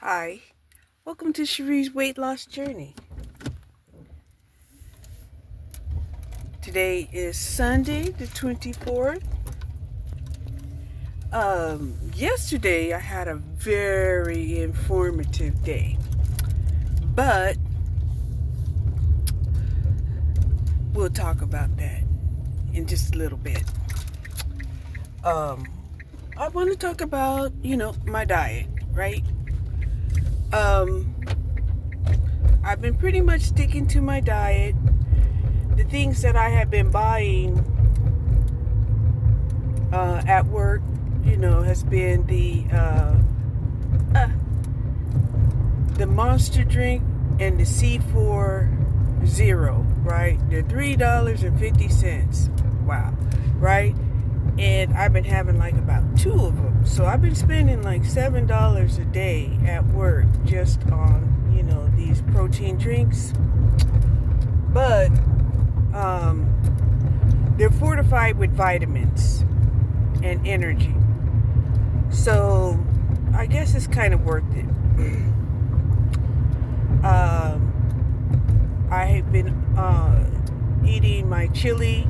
Hi, welcome to Cherie's Weight Loss Journey. Today is Sunday, the 24th. Yesterday I had a very informative day, but we'll talk about that in just a little bit. I want to talk about, my diet, right? I've been pretty much sticking to my diet. The things that I have been buying at work, has been the Monster drink and the C4 Zero, right? They're $3.50. Wow, right? And I've been having like about two of them. So I've been spending like $7 a day at work just on, these protein drinks. But they're fortified with vitamins and energy. So I guess it's kind of worth it. I have been eating my chili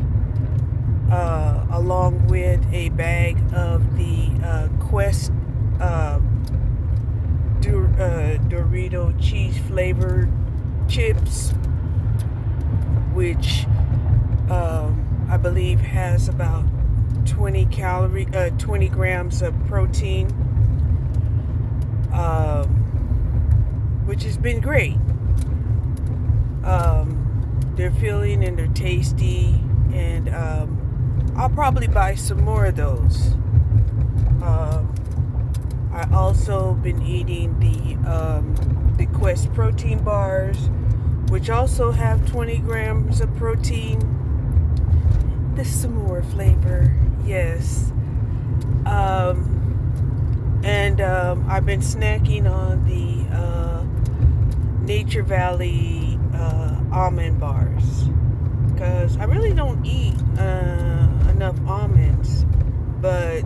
along with a bag of the Quest Dorito cheese flavored chips, which I believe has about 20 grams of protein, which has been great. They're filling and they're tasty, and I'll probably buy some more of those. I also been eating the Quest protein bars, which also have 20 grams of protein. The s'more flavor, yes. And I've been snacking on the Nature Valley almond bars, because I really don't eat enough almonds, but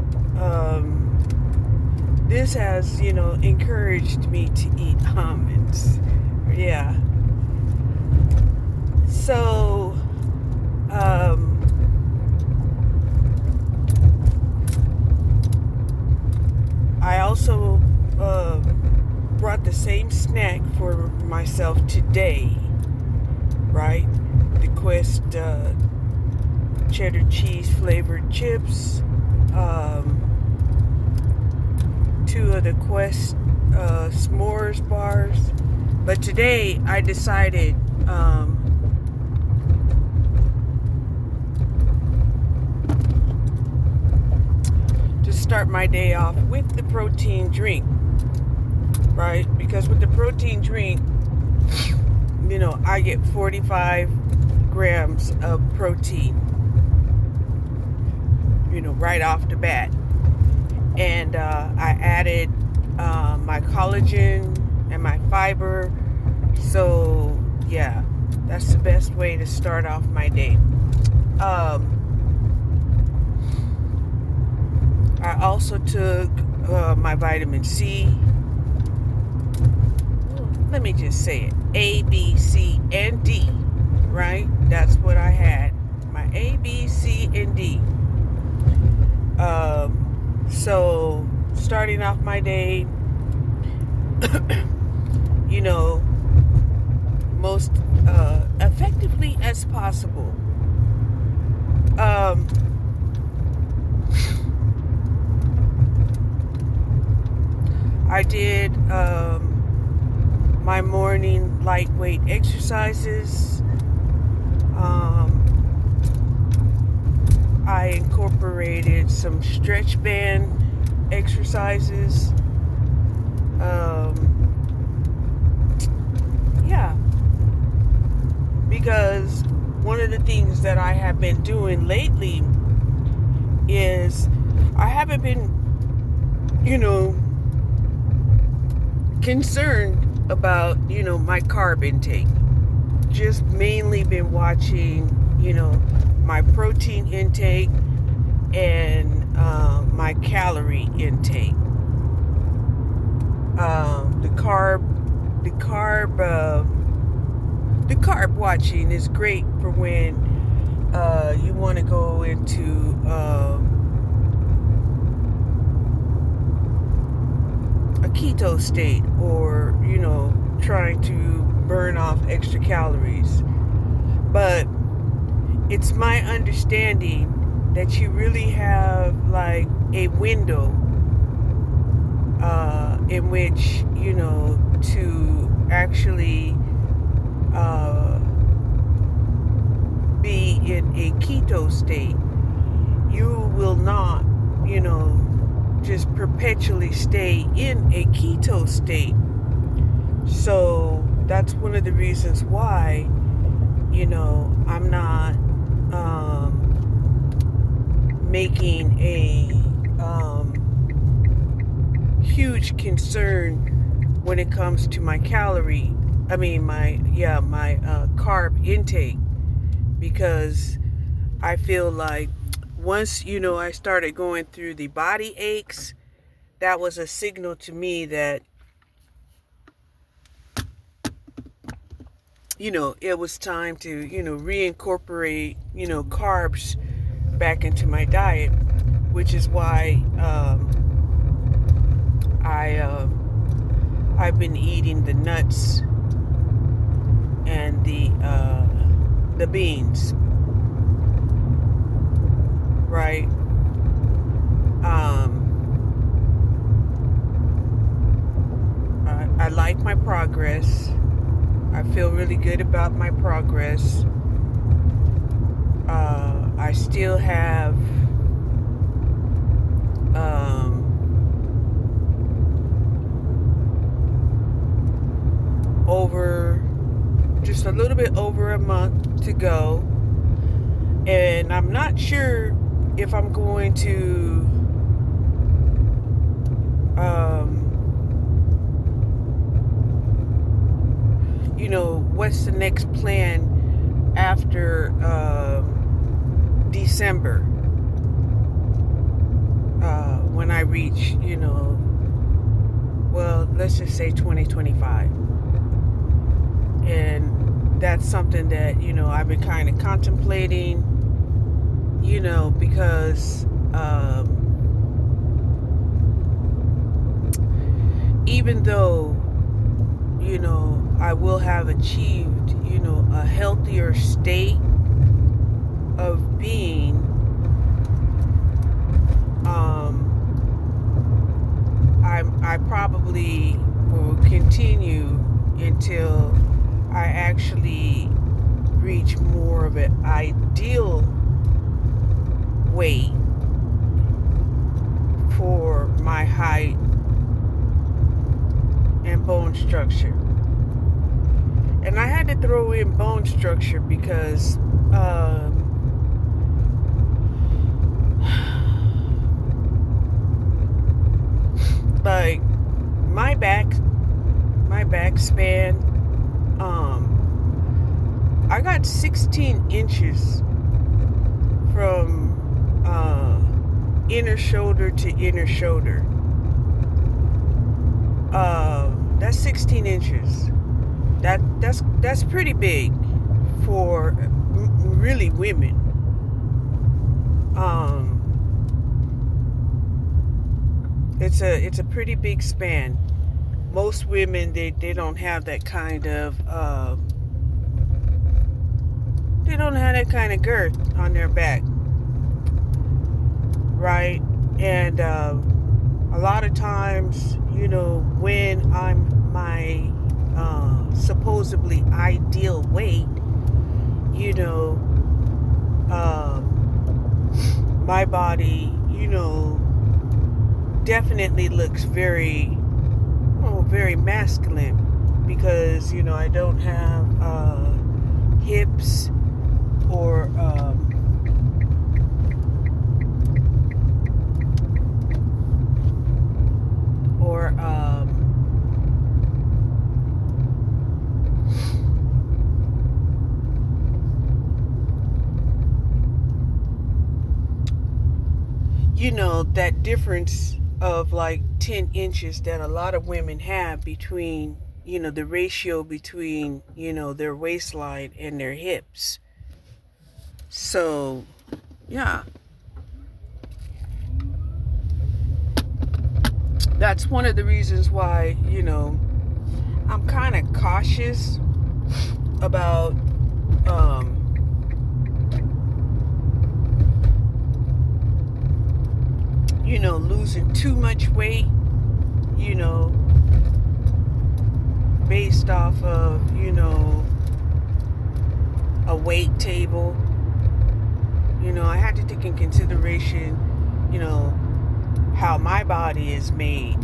this has, encouraged me to eat almonds. Yeah. So, I also brought the same snack for myself today, right? The Quest cheddar cheese flavored chips, two of the Quest s'mores bars. But today I decided to start my day off with the protein drink, right? Because with the protein drink, I get 45 grams of protein, right off the bat. And I added my collagen and my fiber. So, yeah, that's the best way to start off my day. I also took my vitamin C. Let me just say it. A, B, C, and D, right? That's what I had. My A, B, C, and D. So, starting off my day, most effectively as possible. I did my morning lightweight exercises. I incorporated some stretch band exercises. Yeah, because one of the things that I have been doing lately is I haven't been, concerned about, my carb intake. Just mainly been watching, my protein intake and my calorie intake. The the carb watching is great for when you want to go into a keto state, or trying to burn off extra calories. But it's my understanding that you really have like a window in which to actually be in a keto state. You will not just perpetually stay in a keto state. So that's one of the reasons why I'm not making a huge concern when it comes to my carb intake, because I feel like once I started going through the body aches, that was a signal to me that it was time to reincorporate carbs back into my diet, which is why I've been eating the nuts and the beans, right? I like my progress. I feel really good about my progress. I still have just a little bit over a month to go, and I'm not sure if I'm going to what's the next plan after December, when I reach let's just say 2025. And that's something that I've been kind of contemplating, because even though I will have achieved a healthier state of being, I probably will continue until I actually reach more of an ideal weight for my height and bone structure. And I had to throw in bone structure because like my back span, I got 16 inches from inner shoulder to inner shoulder. That's 16 inches. That's pretty big for really women. It's a pretty big span. Most women they don't have that kind of they don't have that kind of girth on their back, right? And a lot of times, when I'm my supposedly ideal weight, my body, definitely looks very masculine, because I don't have hips or that difference of like 10 inches that a lot of women have between, the ratio between, their waistline and their hips. So, yeah. That's one of the reasons why, I'm kind of cautious about losing too much weight, based off of, a weight table. I had to take in consideration, how my body is made.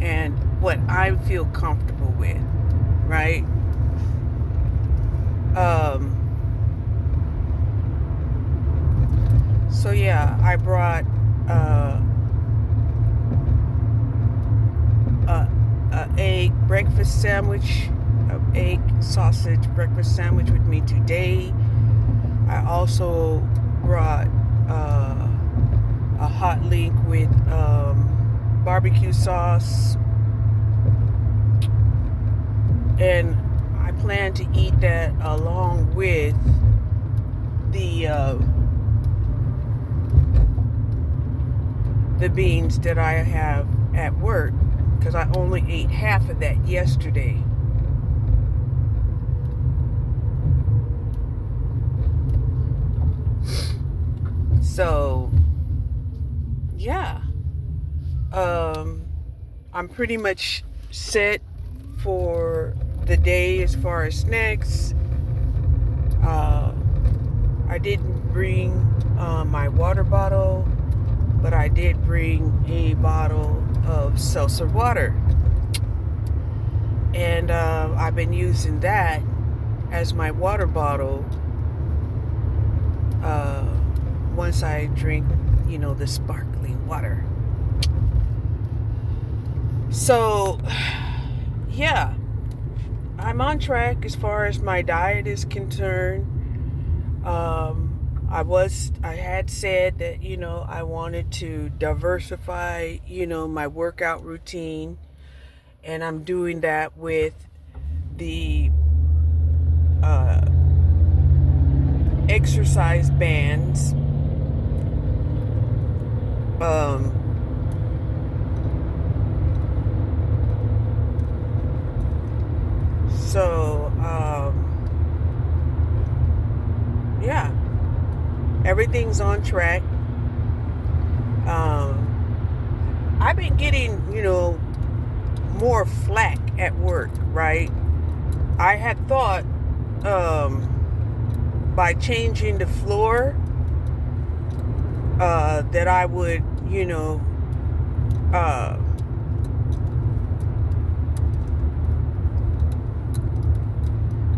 And what I feel comfortable with, right? So yeah, I brought a egg breakfast sandwich, a egg sausage breakfast sandwich with me today. I also brought a hot link with barbecue sauce, and I plan to eat that along with the beans that I have at work, because I only ate half of that yesterday. So, yeah. I'm pretty much set for the day as far as snacks. I didn't bring my water bottle, but I did bring a bottle of seltzer water. And I've been using that as my water bottle once I drink, the sparkling water. So, yeah, I'm on track as far as my diet is concerned. I had said that, I wanted to diversify, my workout routine, and I'm doing that with the exercise bands. So, yeah, everything's on track. I've been getting, more flack at work, right? I had thought, by changing the floor, that I would,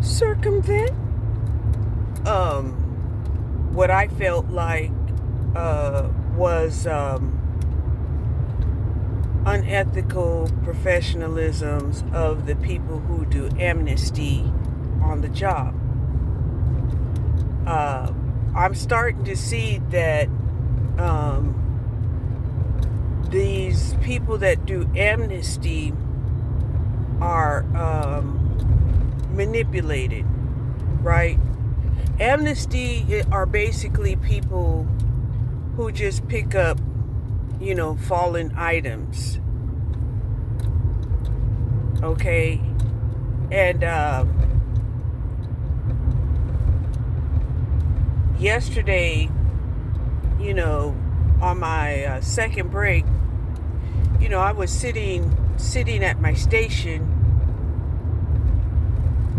circumvent what I felt like was unethical professionalisms of the people who do amnesty on the job. I'm starting to see that these people that do amnesty are manipulated, right? Amnesty are basically people who just pick up, fallen items. Okay? And yesterday, on my second break, I was sitting at my station,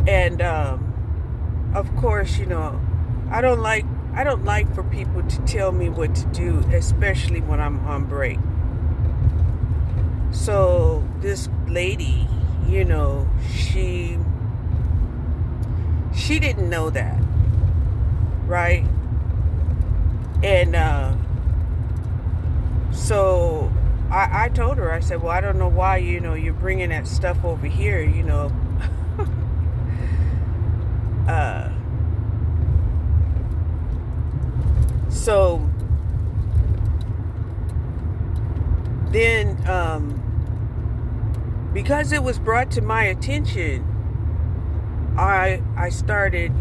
and of course, I don't like for people to tell me what to do, especially when I'm on break. So this lady, she didn't know that, right? And so I told her, I said, well, I don't know why, you're bringing that stuff over here, So then, because it was brought to my attention, I started,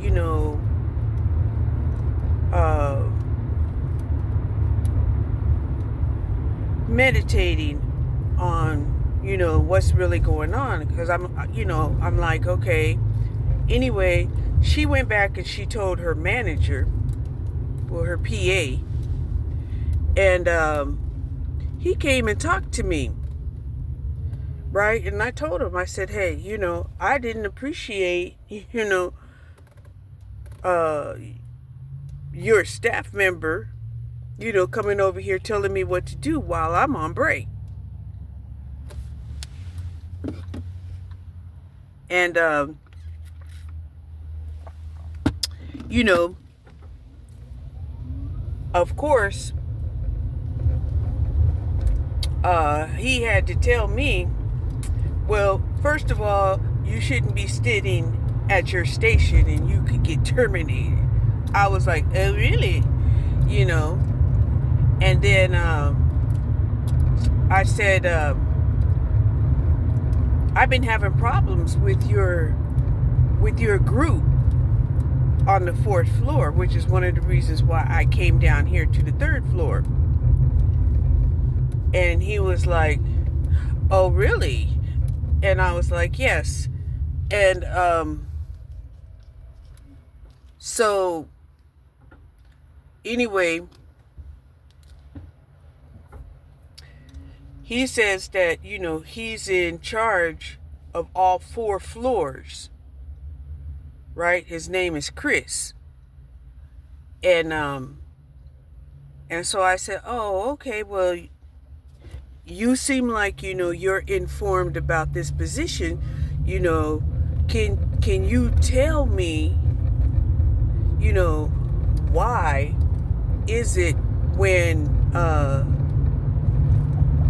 meditating on, what's really going on. Because I'm like, okay. Anyway, she went back and she told her manager, well, her PA, and he came and talked to me, right? And I told him, I said, hey, I didn't appreciate, your staff member, coming over here telling me what to do while I'm on break. And, of course, he had to tell me, well, first of all, you shouldn't be sitting at your station and you could get terminated. I was like, oh, really? And then I said, I've been having problems with your group on the 4th floor, which is one of the reasons why I came down here to the 3rd floor. And he was like, oh, really? And I was like, yes. And so anyway, he says that, he's in charge of all 4 floors, right? His name is Chris. And so I said, oh, okay, well, you seem like, you're informed about this position. Can you tell me, why is it when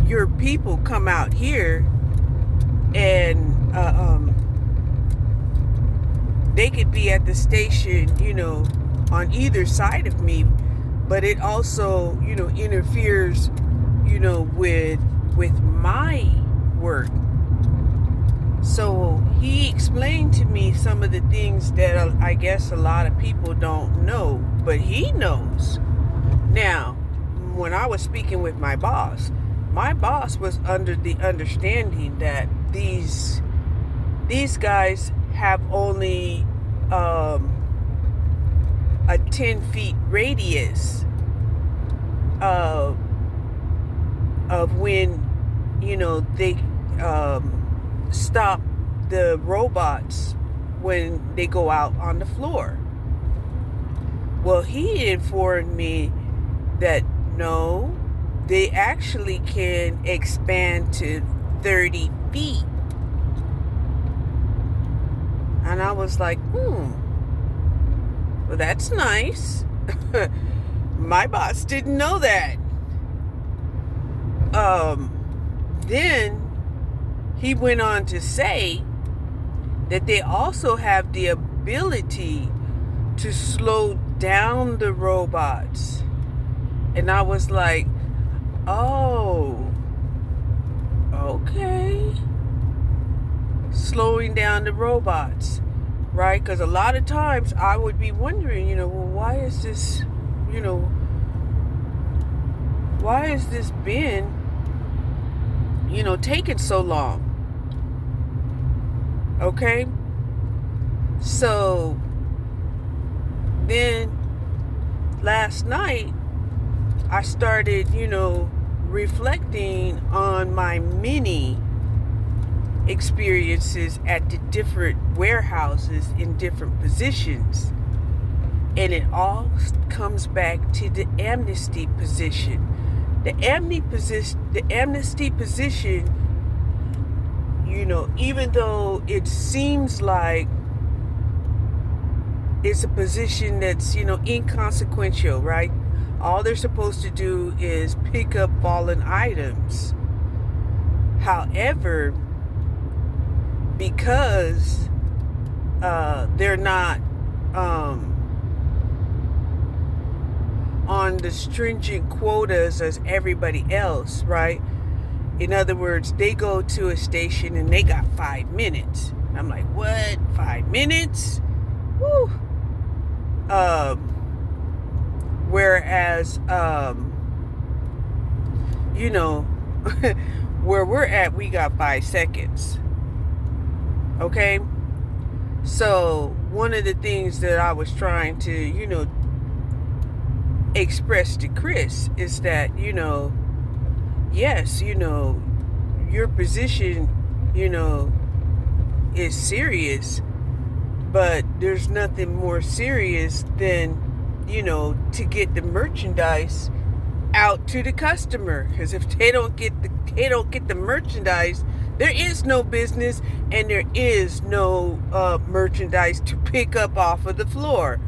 your people come out here and they could be at the station, on either side of me, but it also, interferes, with my work. So he explained to me some of the things that I guess a lot of people don't know, but he knows. Now, when I was speaking with my boss was under the understanding that these guys have only a 10-feet radius of when they stop the robots when they go out on the floor. Well, he informed me that no, they actually can expand to 30 feet. And I was like, well, that's nice. My boss didn't know that. Then he went on to say that they also have the ability to slow down the robots. And I was like, oh, okay. Slowing down the robots, right? Because a lot of times I would be wondering, well, why is this, why has this been, taking so long? Okay? So then last night I started, reflecting on my many experiences at the different warehouses in different positions. And it all comes back to the amnesty position. The amnesty position, even though it seems like it's a position that's, inconsequential, right? All they're supposed to do is pick up fallen items. However, because they're not on the stringent quotas as everybody else, right? In other words, they go to a station and they got 5 minutes. I'm like, what? 5 minutes? Woo. Whereas, you know, where we're at, we got 5 seconds. Okay? So, one of the things that I was trying to, you know, express to Chris is that, you know, yes, you know, your position, you know, is serious, but there's nothing more serious than, you know, to get the merchandise out to the customer. Because if they don't get the merchandise, there is no business and there is no merchandise to pick up off of the floor.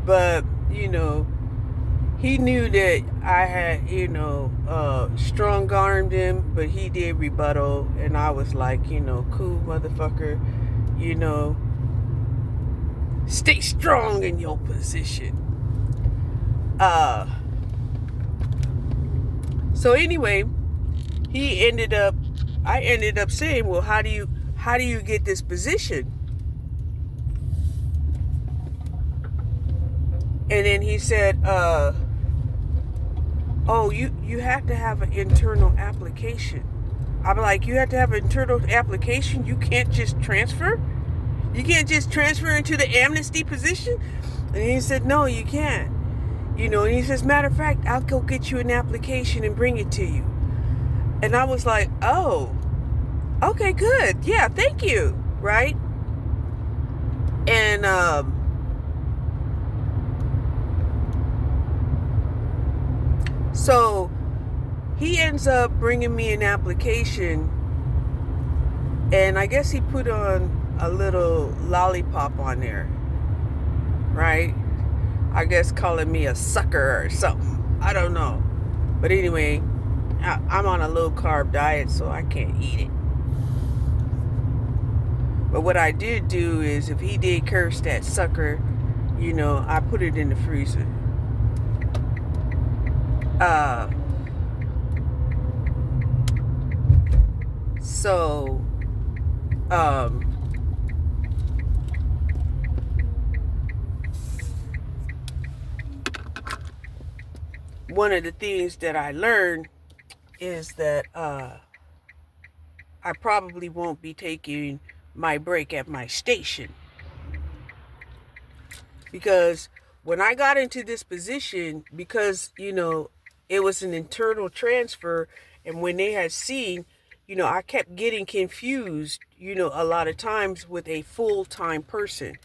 But, you know, he knew that I had, you know, strong-armed him, but he did rebuttal, and I was like, you know, cool, motherfucker, you know, stay strong in your position. So anyway, I ended up saying, well, how do you get this position? And then he said, oh, you have to have an internal application. I'm like, you have to have an internal application? You can't just transfer? You can't just transfer into the amnesty position? And he said, no, you can't. You know, and he says, matter of fact, I'll go get you an application and bring it to you. And I was like, oh, okay, good. Yeah, thank you. Right? And, so he ends up bringing me an application, and I guess he put on a little lollipop on there, right? I guess calling me a sucker or something. I don't know. But anyway, I'm on a low carb diet, so I can't eat it. But what I did do is, if he did curse that sucker, you know, I put it in the freezer. So, one of the things that I learned is that I probably won't be taking my break at my station, because when I got into this position, because, you know, it was an internal transfer, and when they had seen, you know, I kept getting confused, you know, a lot of times with a full-time person,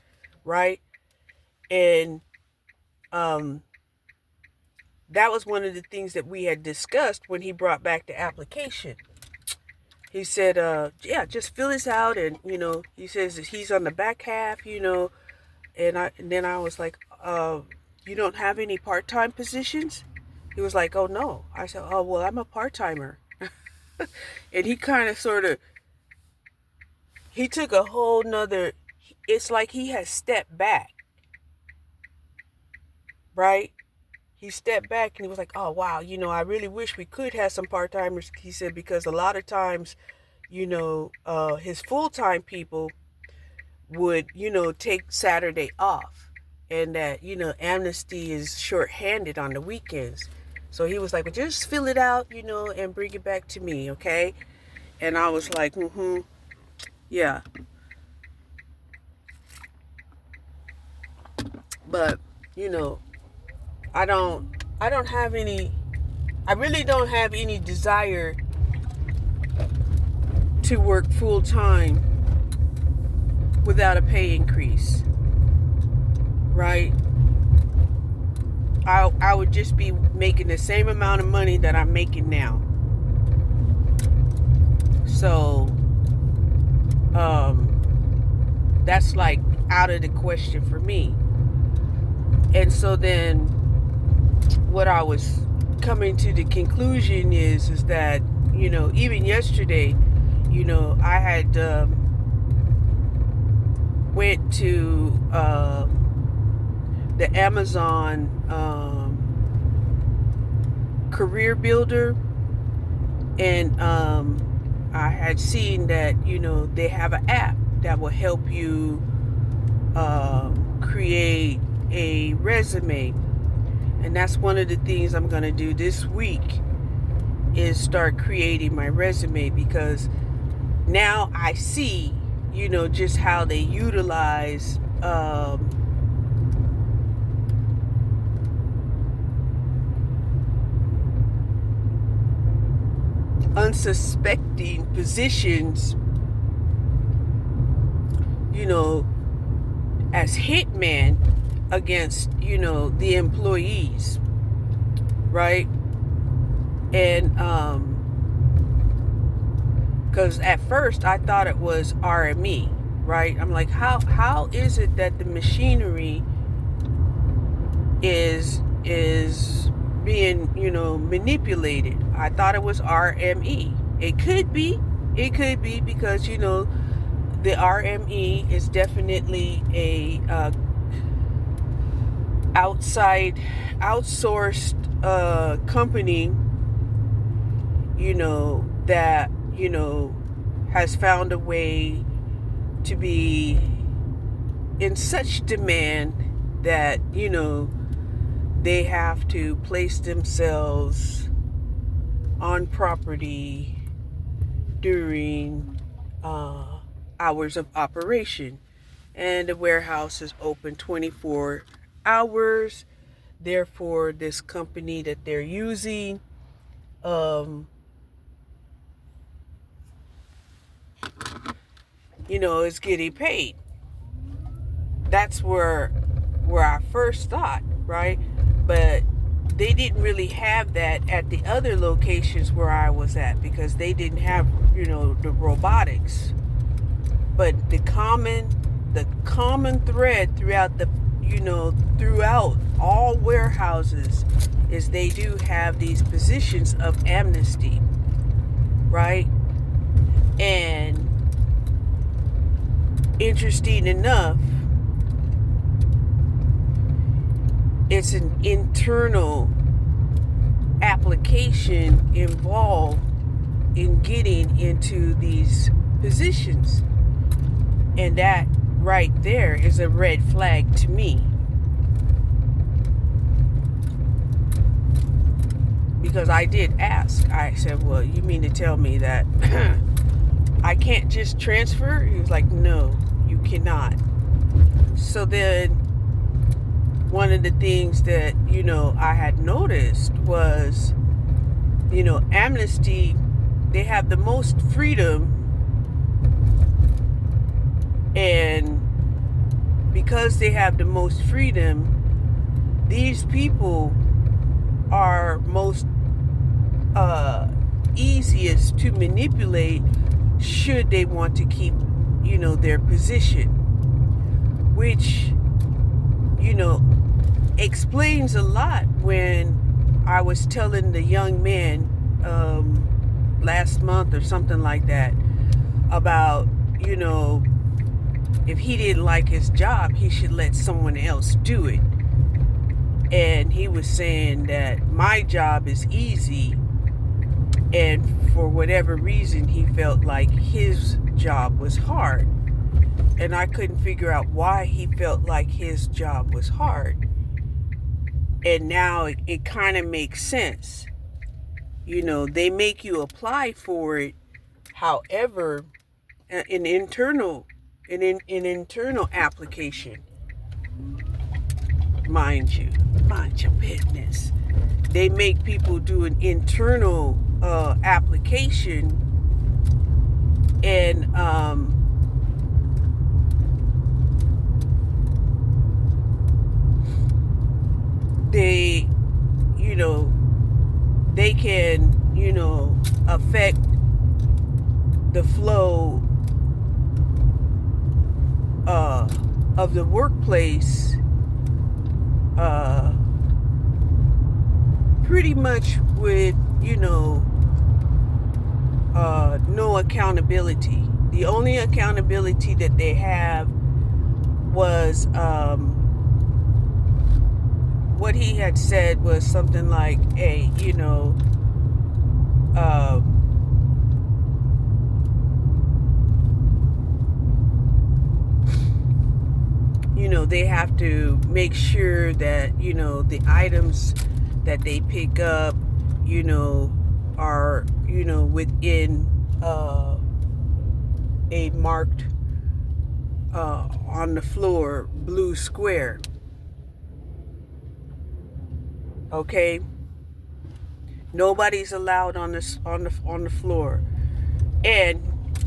right? And that was one of the things that we had discussed when he brought back the application. He said, yeah, just fill this out, and, you know, he says that he's on the back half, you know, and then I was like, you don't have any part-time positions? He was like, oh, no. I said, oh, well, I'm a part-timer. And he kind of sort of, he took a whole nother, it's like he has stepped back, right? He stepped back and he was like, oh, wow, you know, I really wish we could have some part-timers. He said, because a lot of times, you know, his full-time people would, you know, take Saturday off, and that, you know, amnesty is short-handed on the weekends. So he was like, well, just fill it out, you know, and bring it back to me, okay? And I was like, yeah. But, you know, I really don't have any desire to work full time without a pay increase, right? I would just be making the same amount of money that I'm making now. So, that's like out of the question for me. And so then what I was coming to the conclusion is that, you know, even yesterday, you know, I had went to the Amazon Career Builder, and I had seen that they have an app that will help you create a resume, and that's one of the things I'm going to do this week is start creating my resume, because now I see just how they utilize unsuspecting positions, as hitman against, the employees, right? And because at first I thought it was RME, right? I'm like, how is it that the machinery is being, manipulated? I thought it was RME. It could be because, the RME is definitely a outsourced company, that, has found a way to be in such demand that, they have to place themselves on property during hours of operation. And the warehouse is open 24 hours. Therefore, this company that they're using is getting paid. That's where I first thought, right? But they didn't really have that at the other locations where I was at, because they didn't have, the robotics. But the common thread throughout throughout all warehouses is they do have these positions of amnesty, right? And interesting enough, it's an internal application involved in getting into these positions. And that right there is a red flag to me. Because I did ask. I said, well, you mean to tell me that I can't just transfer? He was like, no, you cannot. So then one of the things that, I had noticed was, Amnesty, they have the most freedom. And because they have the most freedom, these people are most easiest to manipulate should they want to keep, their position, which, explains a lot. When I was telling the young man last month or something like that about, if he didn't like his job, he should let someone else do it. And he was saying that my job is easy, and for whatever reason he felt like his job was hard. And I couldn't figure out why he felt like his job was hard. And now it kind of makes sense. They make you apply for it. However, an internal application, mind your business. They make people do an internal application, and they they can affect the flow of the workplace pretty much with no accountability. The only accountability that they have was what he had said was something like, hey, uh, they have to make sure that, the items that they pick up, are, within a marked on the floor blue square. Okay, nobody's allowed on the floor. And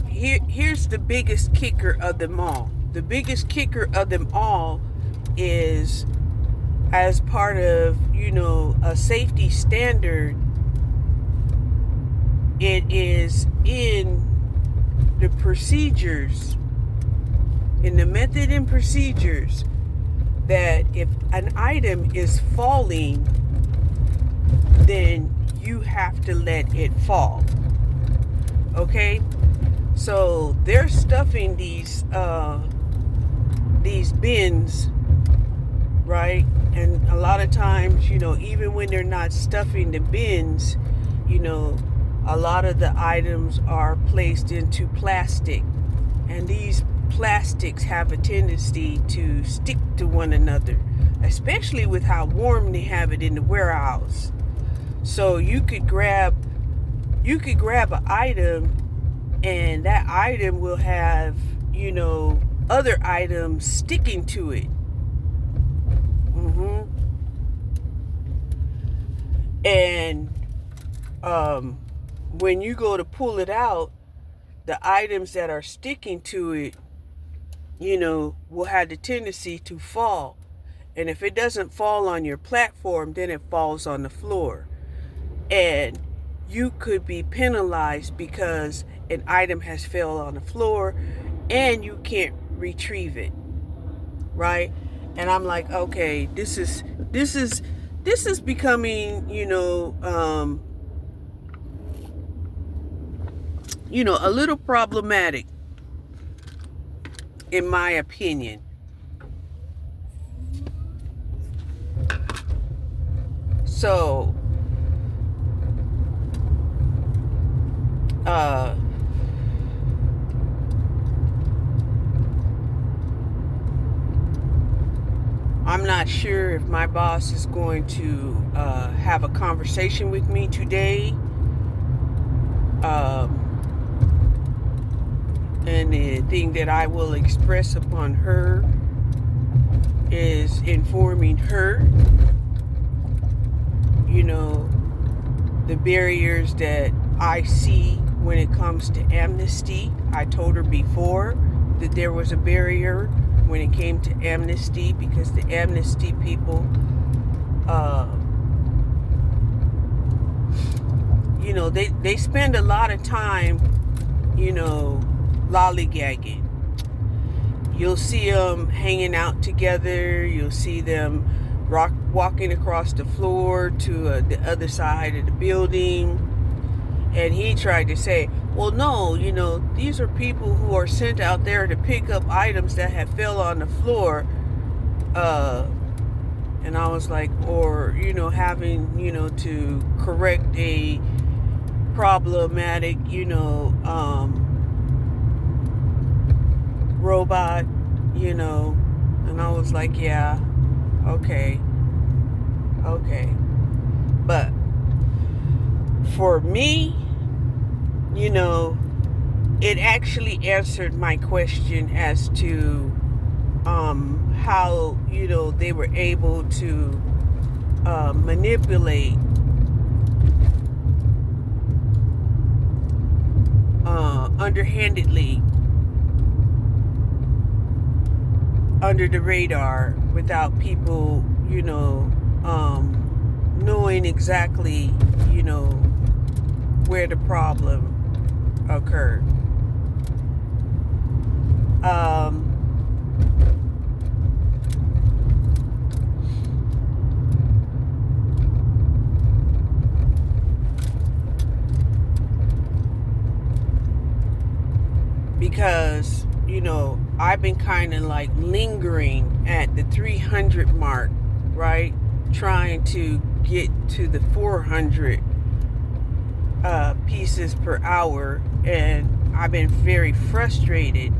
here's the biggest kicker of them all. The biggest kicker of them all is, as part of, a safety standard, it is in the procedures, in the method and procedures, that if an item is falling, then you have to let it fall. Okay? So they're stuffing these bins, right? And a lot of times, even when they're not stuffing the bins, a lot of the items are placed into plastic. And these plastics have a tendency to stick to one another, especially with how warm they have it in the warehouse. So you could grab an item, and that item will have, other items sticking to it. And when you go to pull it out, the items that are sticking to it, will have the tendency to fall. And if it doesn't fall on your platform, then it falls on the floor. And you could be penalized because an item has fell on the floor and you can't retrieve it, right? And I'm like, okay, this is becoming, a little problematic, in my opinion. So, I'm not sure if my boss is going to have a conversation with me today. And the thing that I will express upon her is informing her, the barriers that I see when it comes to amnesty. I told her before that there was a barrier when it came to amnesty, because the amnesty people, they spend a lot of time, lollygagging. You'll see them hanging out together. You'll see them walking across the floor to the other side of the building. And he tried to say, well, no, these are people who are sent out there to pick up items that have fell on the floor. And I was like, or, having, to correct a problematic, robot, and I was like, yeah, okay. But for me, it actually answered my question as to how, they were able to manipulate underhandedly, under the radar, without people, knowing exactly, where the problem occurred. Because, I've been kind of like lingering at the 300 mark, right? trying to get to the 400 pieces per hour, and I've been very frustrated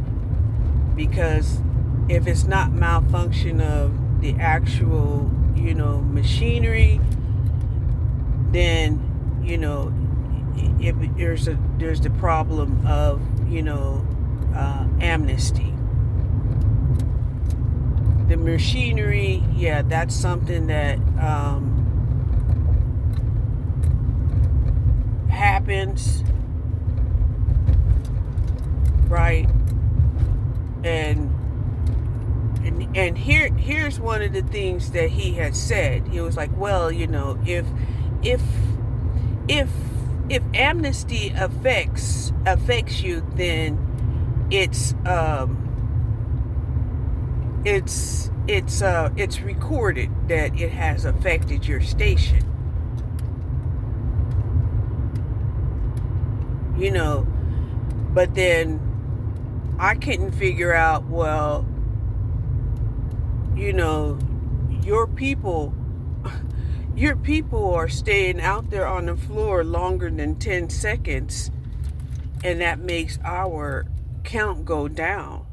because if it's not malfunction of the actual, machinery, then, if there's the problem of, amnesty. The machinery, yeah, that's something that happens, right? And here's one of the things that he had said. He was like, well, if amnesty affects you, then it's recorded that it has affected your station. But then I couldn't figure out, well, your people are staying out there on the floor longer than 10 seconds, and that makes our count go down.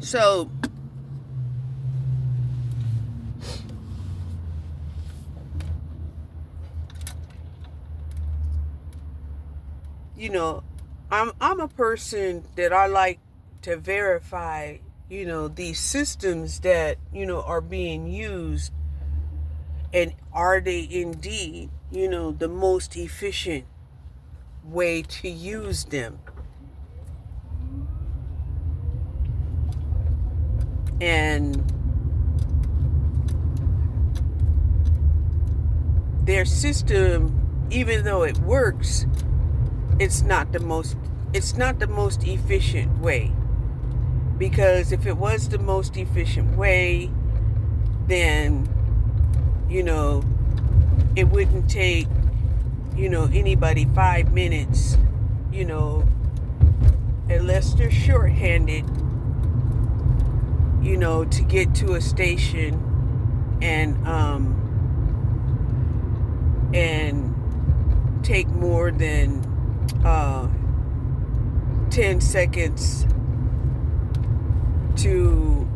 So, I'm a person that I like to verify, these systems that, are being used, and are they indeed, the most efficient way to use them. And their system, even though it works, it's not the most efficient way. Because if it was the most efficient way, then it wouldn't take anybody 5 minutes, unless they're shorthanded, to get to a station and take more than 10 seconds to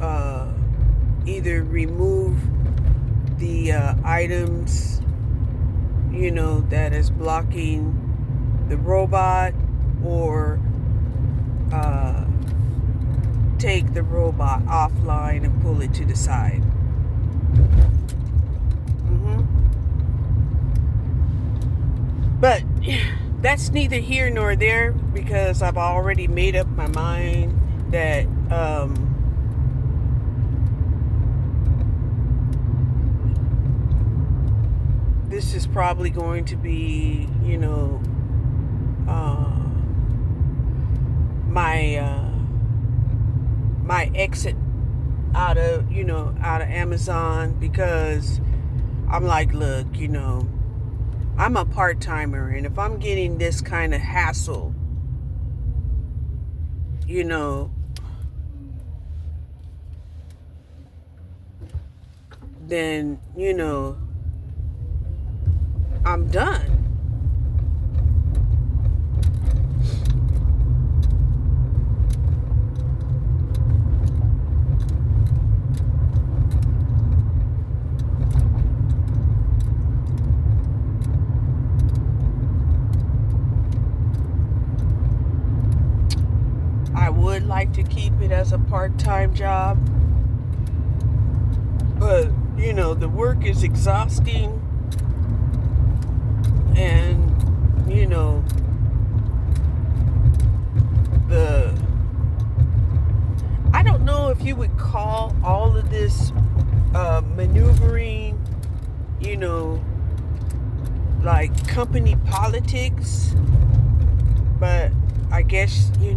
either remove the items, that is blocking the robot, or take the robot offline and pull it to the side. But that's neither here nor there, because I've already made up my mind that this is probably going to be, my exit out of Amazon, because I'm like, look, I'm a part-timer, and if I'm getting this kind of hassle, then, I'm done. I would like to keep it as a part-time job, but the work is exhausting, and I don't know if you would call all of this maneuvering, like company politics, but I guess you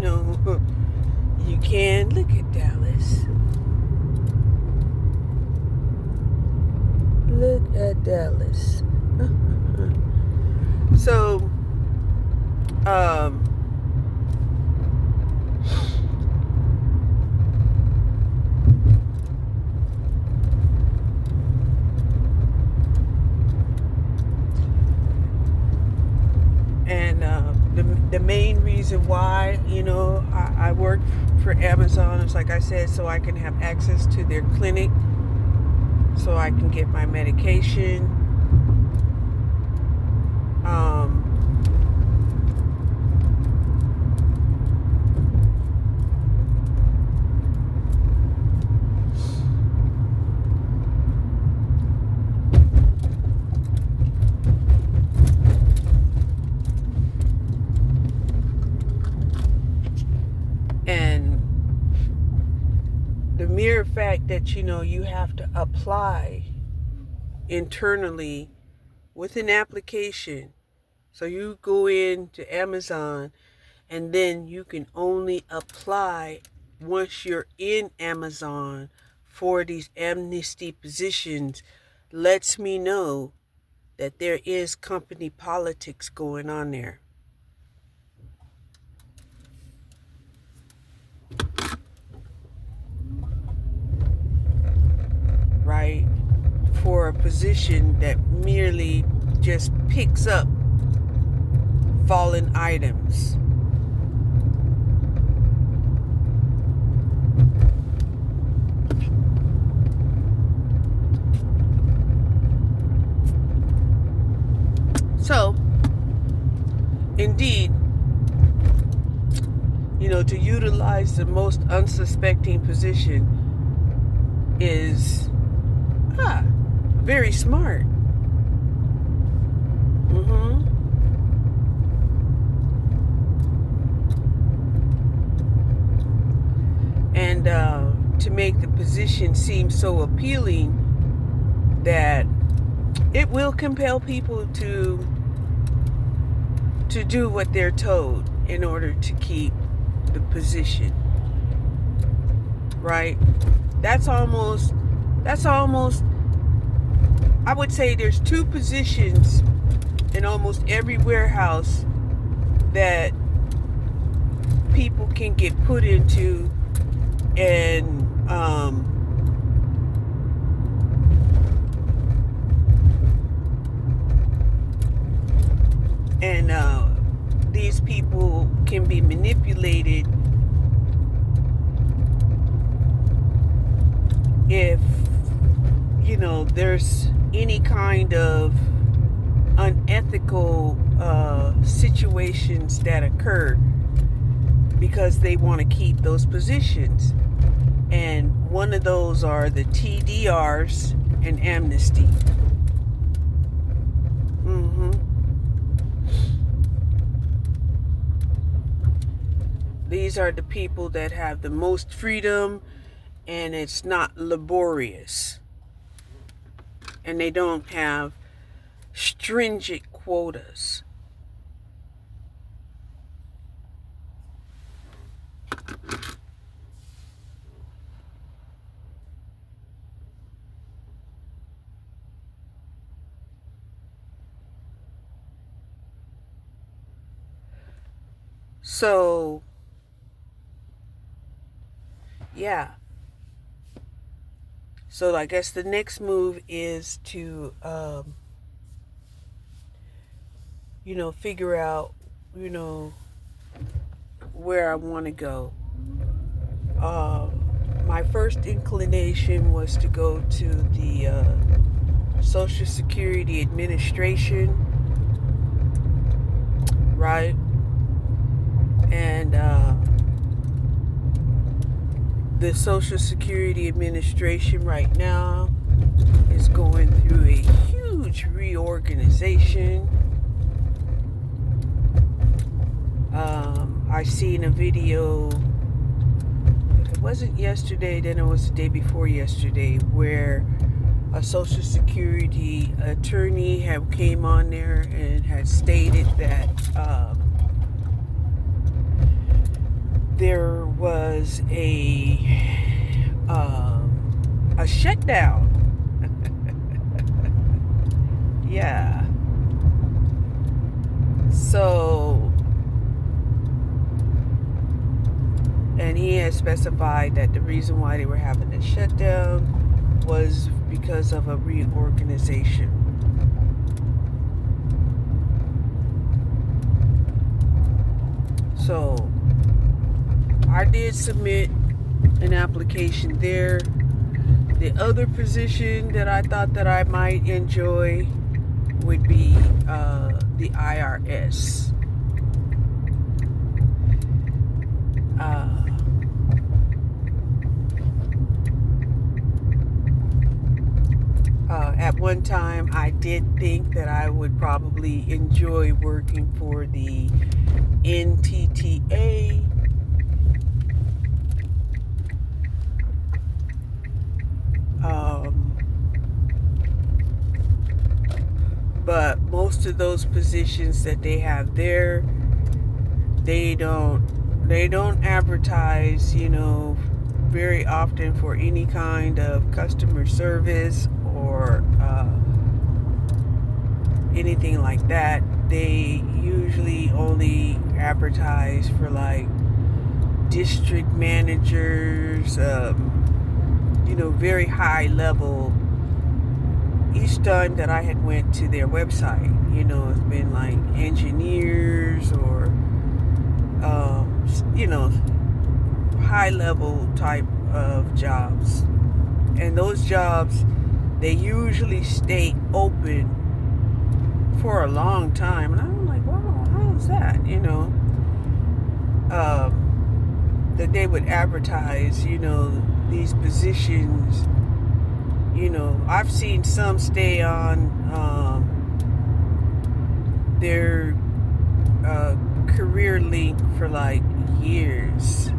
can. Look at Dallas. Look at Dallas. So reason why, I work for Amazon. It's like I said, so I can have access to their clinic, so I can get my medication. And the mere fact that, you have to apply internally with an application. So you go into Amazon and then you can only apply once you're in Amazon for these amnesty positions, lets me know that there is company politics going on there. Right? For a position that merely just picks up fallen items. So, indeed, to utilize the most unsuspecting position is very smart. And to make the position seem so appealing that it will compel people to do what they're told in order to keep the position. Right? That's almost, I would say there's two positions in almost every warehouse that people can get put into and these people can be manipulated if there's any kind of unethical situations that occur because they want to keep those positions. And one of those are the TDRs and amnesty. These are the people that have the most freedom, and it's not laborious. And they don't have stringent quotas. So, yeah. So I guess the next move is to, figure out, where I want to go. My first inclination was to go to the Social Security Administration, right? And the Social Security Administration right now is going through a huge reorganization. I seen a video, if it wasn't yesterday, then it was the day before yesterday, where a Social Security attorney came on there and had stated that there was a shutdown. Yeah. So, and he had specified that the reason why they were having a shutdown was because of a reorganization. So I did submit an application there. The other position that I thought that I might enjoy would be the IRS. At one time, I did think that I would probably enjoy working for the NTTA. But most of those positions that they have there, they don't advertise, very often for any kind of customer service or anything like that. They usually only advertise for like district managers, very high level. Each time that I had went to their website, it's been like engineers or high level type of jobs. And those jobs, they usually stay open for a long time. And I'm like, wow, how is that? That they would advertise, these positions. I've seen some stay on their career link for like years.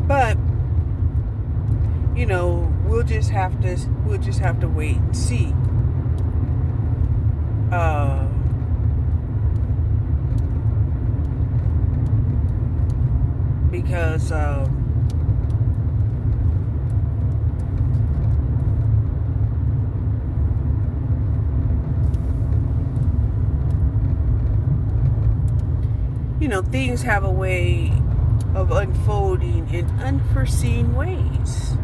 But we'll just have to wait and see. Because things have a way of unfolding in unforeseen ways.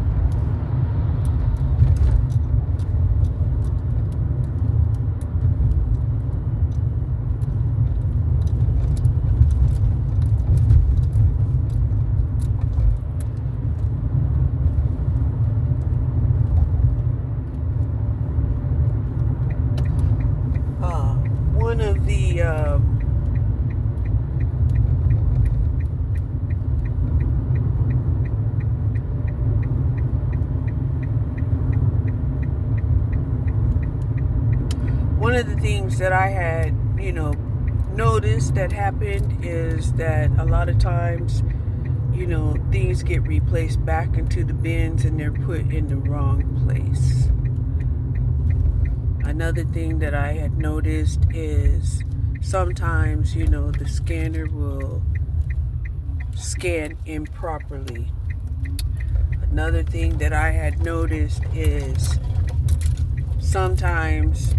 One of the things that I had, noticed that happened is that a lot of times, things get replaced back into the bins and they're put in the wrong place. Another thing that I had noticed is sometimes, the scanner will scan improperly. Another thing that I had noticed is sometimes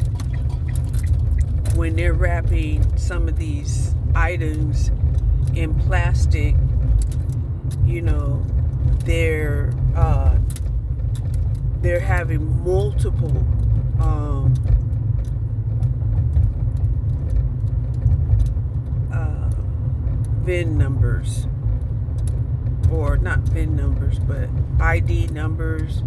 when they're wrapping some of these items in plastic, they're having multiple VIN numbers, or not VIN numbers, but ID numbers,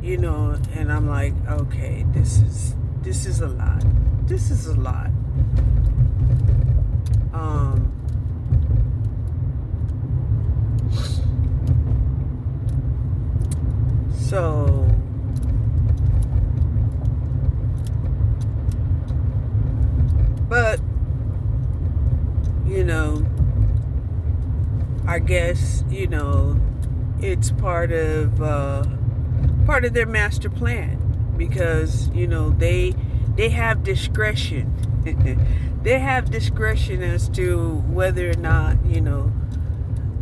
and I'm like, okay, this is a lot. This is a lot. So but I guess it's part of their master plan, because they have discretion. They have discretion as to whether or not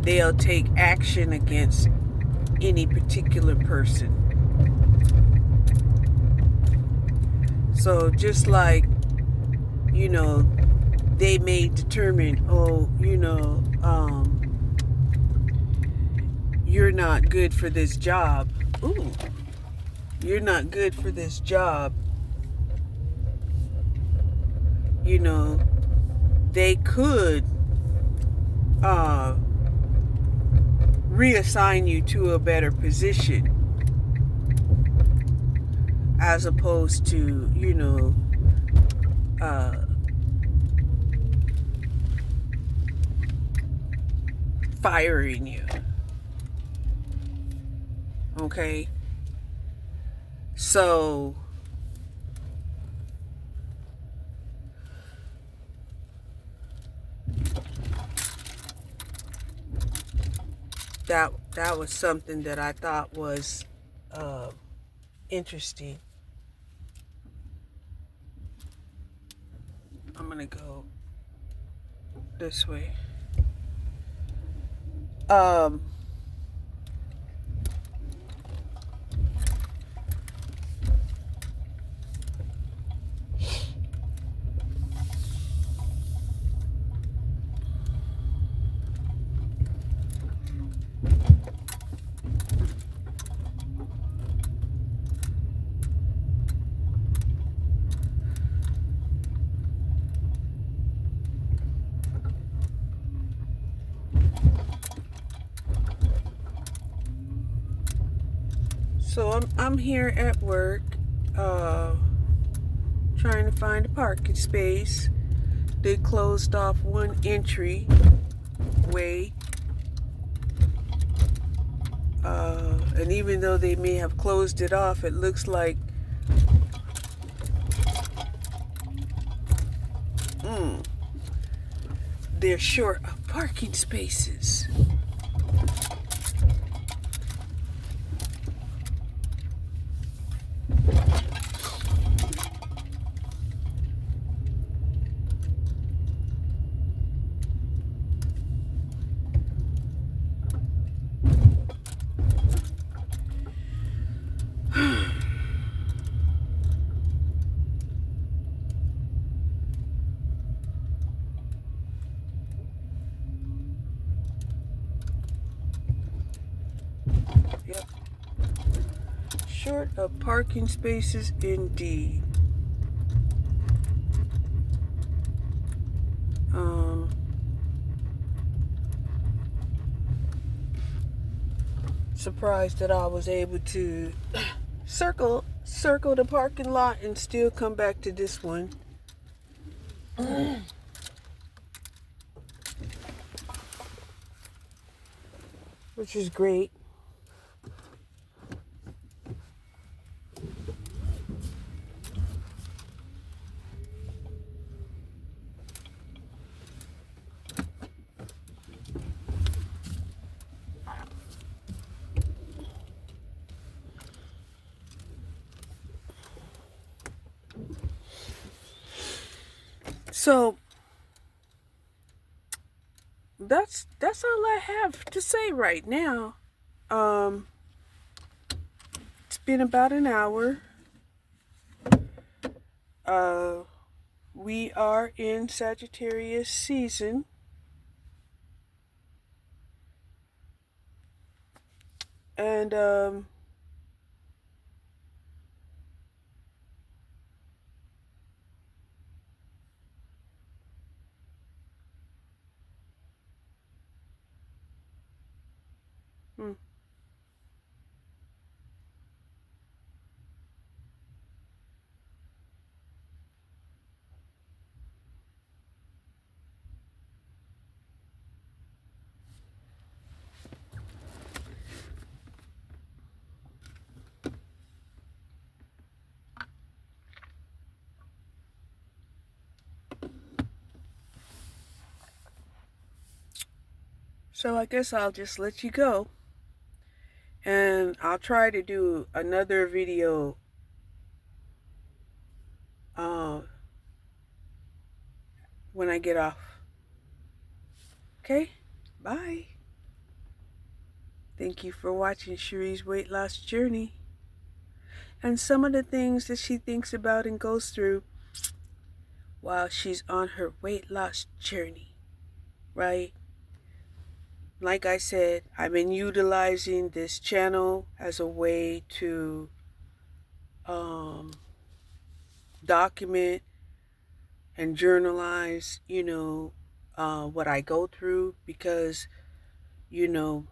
they'll take action against any particular person. So just like they may determine, you're not good for this job. Ooh, you're not good for this job. You know, they could reassign you to a better position, as opposed to, you know, firing you. Okay? So that was something that I thought was interesting. I'm gonna go this way. So I'm here at work, trying to find a parking space. They closed off one entry way, and even though they may have closed it off, it looks like they're short of parking spaces. Yep. Short of parking spaces indeed. Surprised that I was able to circle the parking lot and still come back to this one. Which is great. So that's all I have to say right now. It's been about an hour. We are in Sagittarius season. And so I guess I'll just let you go. And I'll try to do another video when I get off. Okay? Bye. Thank you for watching Cherie's weight loss journey. And some of the things that she thinks about and goes through while she's on her weight loss journey. Right? like I said, I've been utilizing this channel as a way to document and journalize, what I go through, because, you know,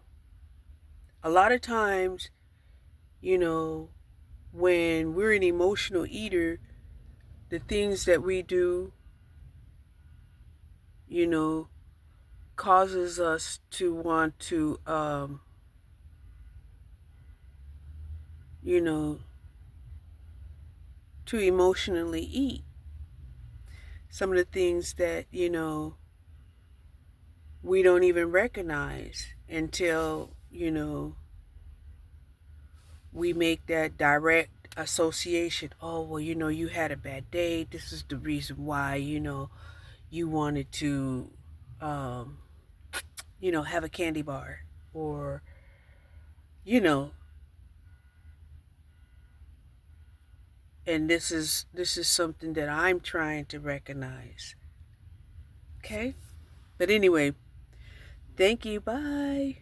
a lot of times, you know, when we're an emotional eater, the things that we do, you know, causes us to want to, you know, to emotionally eat. Some of the things that, we don't even recognize until, we make that direct association. Oh, well, you had a bad day. This is the reason why, you wanted to, um, have a candy bar, or, you know, and this is something that I'm trying to recognize. Okay? But anyway, thank you. Bye.